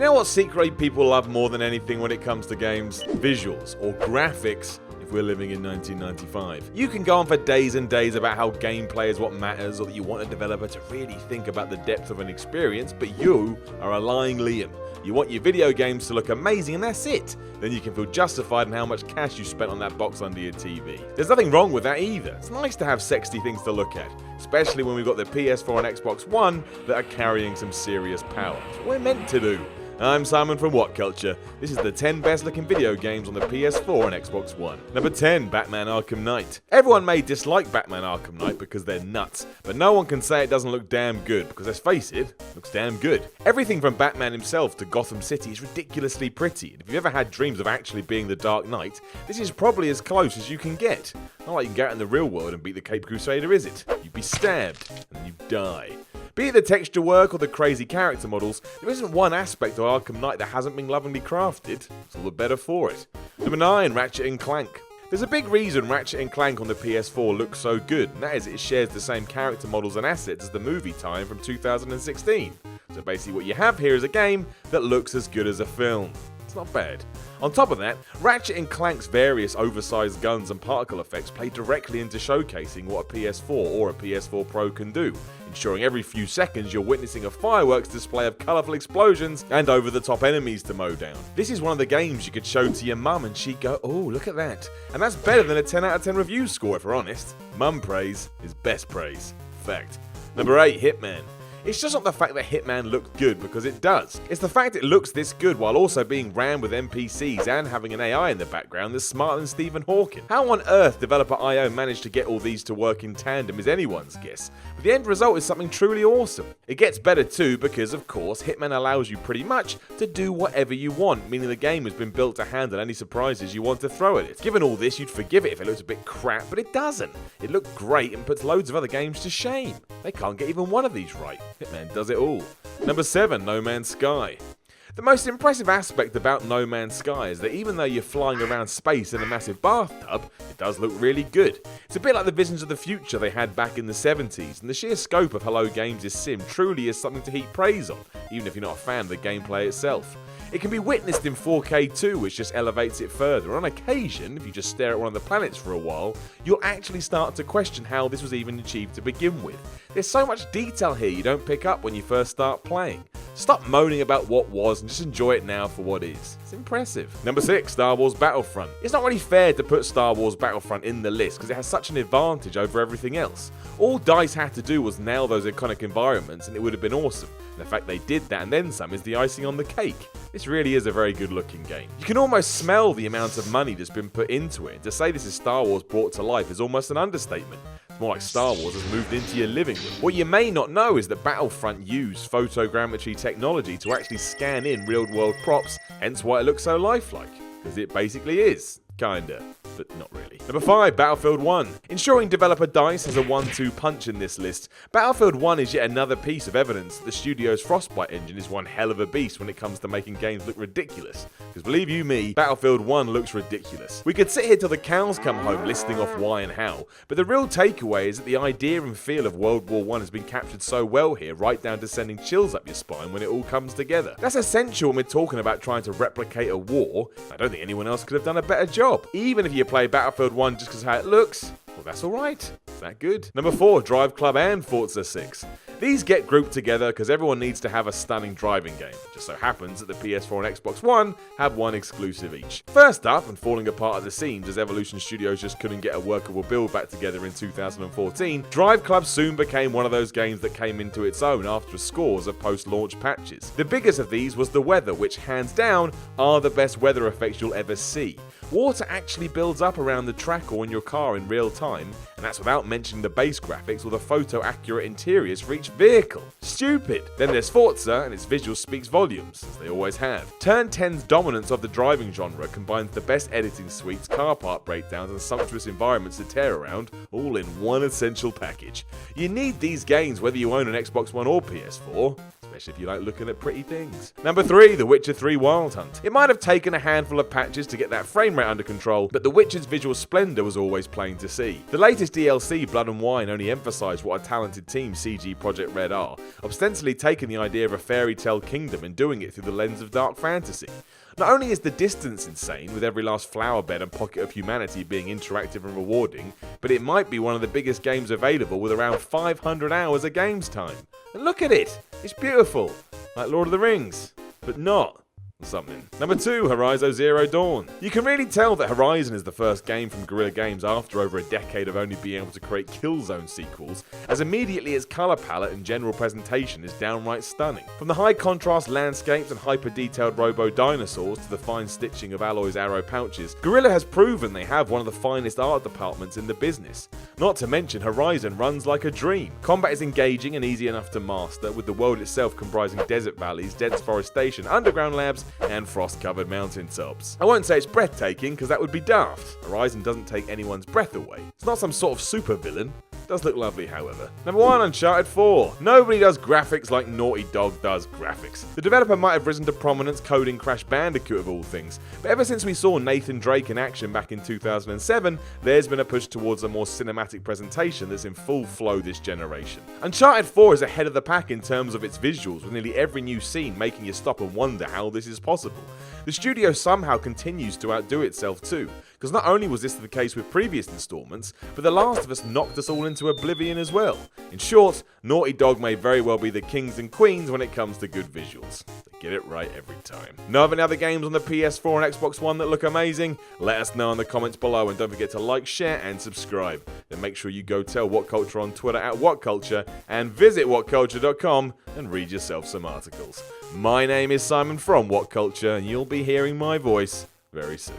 You know what secretly people love more than anything when it comes to games? Visuals, or graphics, if we're living in 1995. You can go on for days and days about how gameplay is what matters, or that you want a developer to really think about the depth of an experience, but you are a lying Liam. You want your video games to look amazing and that's it. Then you can feel justified in how much cash you spent on that box under your TV. There's nothing wrong with that either. It's nice to have sexy things to look at, especially when we've got the PS4 and Xbox One that are carrying some serious power. It's what we're meant to do. I'm Simon from What Culture. This is the 10 best looking video games on the PS4 and Xbox One. Number 10, Batman Arkham Knight. Everyone may dislike Batman Arkham Knight because they're nuts, but no one can say it doesn't look damn good, because let's face it, it looks damn good. Everything from Batman himself to Gotham City is ridiculously pretty, and if you've ever had dreams of actually being the Dark Knight, this is probably as close as you can get. Not like you can get out in the real world and beat the Cape Crusader, is it? You'd be stabbed, and then you die. Be it the texture work or the crazy character models, there isn't one aspect of Arkham Knight that hasn't been lovingly crafted. It's all the better for it. Number 9, Ratchet Clank. There's a big reason Ratchet Clank on the PS4 looks so good, and that is it shares the same character models and assets as the movie time from 2016. So basically what you have here is a game that looks as good as a film. It's not bad. On top of that, Ratchet & Clank's various oversized guns and particle effects play directly into showcasing what a PS4 or a PS4 Pro can do, ensuring every few seconds you're witnessing a fireworks display of colourful explosions and over-the-top enemies to mow down. This is one of the games you could show to your mum and she'd go, "Oh, look at that." And that's better than a 10 out of 10 review score if we're honest. Mum praise is best praise. Fact. Number 8, Hitman. It's just not the fact that Hitman looked good, because it does. It's the fact it looks this good while also being rammed with NPCs and having an AI in the background that's smarter than Stephen Hawking. How on earth developer IO managed to get all these to work in tandem is anyone's guess, but the end result is something truly awesome. It gets better too because, of course, Hitman allows you pretty much to do whatever you want, meaning the game has been built to handle any surprises you want to throw at it. Given all this, you'd forgive it if it looked a bit crap, but it doesn't. It looked great and puts loads of other games to shame. They can't get even one of these right. Hitman does it all. Number 7, No Man's Sky. The most impressive aspect about No Man's Sky is that even though you're flying around space in a massive bathtub, it does look really good. It's a bit like the visions of the future they had back in the 70s, and the sheer scope of Hello Games' sim truly is something to heap praise on, even if you're not a fan of the gameplay itself. It can be witnessed in 4K too, which just elevates it further. On occasion, if you just stare at one of the planets for a while, you'll actually start to question how this was even achieved to begin with. There's so much detail here you don't pick up when you first start playing. Stop moaning about what was and just enjoy it now for what is. It's impressive. Number 6, Star Wars Battlefront. It's not really fair to put Star Wars Battlefront in the list because it has such an advantage over everything else. All DICE had to do was nail those iconic environments and it would have been awesome. And the fact they did that and then some is the icing on the cake. This really is a very good looking game. You can almost smell the amount of money that's been put into it. To say this is Star Wars brought to life is almost an understatement. It's more like Star Wars has moved into your living room. What you may not know is that Battlefront used photogrammetry technology to actually scan in real-world props, hence why it looks so lifelike. Because it basically is. Kinda. But not really. Number 5, Battlefield 1. Ensuring developer DICE has a 1-2 punch in this list, Battlefield 1 is yet another piece of evidence that the studio's Frostbite engine is one hell of a beast when it comes to making games look ridiculous. Because believe you me, Battlefield 1 looks ridiculous. We could sit here till the cows come home listing off why and how, but the real takeaway is that the idea and feel of World War I has been captured so well here, right down to sending chills up your spine when it all comes together. That's essential when we're talking about trying to replicate a war. I don't think anyone else could have done a better job. Even if you play Battlefield 1 just because of how it looks, well, that's alright. It's that good. Number 4, Drive Club and Forza 6. These get grouped together because everyone needs to have a stunning driving game. It just so happens that the PS4 and Xbox One have one exclusive each. First up, and falling apart at the seams as Evolution Studios just couldn't get a workable build back together in 2014, Drive Club soon became one of those games that came into its own after scores of post-launch patches. The biggest of these was the weather, which hands down are the best weather effects you'll ever see. Water actually builds up around the track or in your car in real time, and that's without mentioning the base graphics or the photo-accurate interiors for each vehicle. Stupid! Then there's Forza, and its visuals speaks volumes, as they always have. Turn 10's dominance of the driving genre combines the best editing suites, car park breakdowns, and sumptuous environments to tear around, all in one essential package. You need these games whether you own an Xbox One or PS4. It's especially if you like looking at pretty things. Number 3, The Witcher 3 Wild Hunt. It might have taken a handful of patches to get that frame rate under control, but The Witcher's visual splendor was always plain to see. The latest DLC, Blood and Wine, only emphasized what a talented team CG Projekt Red are, ostensibly taking the idea of a fairy tale kingdom and doing it through the lens of dark fantasy. Not only is the distance insane, with every last flower bed and pocket of humanity being interactive and rewarding, but it might be one of the biggest games available with around 500 hours of games time. And look at it! It's beautiful! Like Lord of the Rings. But not something. Number 2, Horizon Zero Dawn. You can really tell that Horizon is the first game from Guerrilla Games after over a decade of only being able to create Killzone sequels, as immediately its colour palette and general presentation is downright stunning. From the high contrast landscapes and hyper-detailed robo-dinosaurs to the fine stitching of Aloy's arrow pouches, Guerrilla has proven they have one of the finest art departments in the business. Not to mention, Horizon runs like a dream. Combat is engaging and easy enough to master, with the world itself comprising desert valleys, dense forestation, underground labs, and frost-covered mountaintops. I won't say it's breathtaking, because that would be daft. Horizon doesn't take anyone's breath away. It's not some sort of super villain. It does look lovely, however. Number 1, Uncharted 4. Nobody does graphics like Naughty Dog does graphics. The developer might have risen to prominence coding Crash Bandicoot of all things, but ever since we saw Nathan Drake in action back in 2007, there's been a push towards a more cinematic presentation that's in full flow this generation. Uncharted 4 is ahead of the pack in terms of its visuals, with nearly every new scene making you stop and wonder how this is possible. The studio somehow continues to outdo itself too, because not only was this the case with previous installments, but The Last of Us knocked us all into oblivion as well. In short, Naughty Dog may very well be the kings and queens when it comes to good visuals. They get it right every time. Know of any other games on the PS4 and Xbox One that look amazing? Let us know in the comments below, and don't forget to like, share and subscribe. Then make sure you go tell What Culture on Twitter at WhatCulture, and visit whatculture.com and read yourself some articles. My name is Simon from What Culture, and you'll be hearing my voice very soon.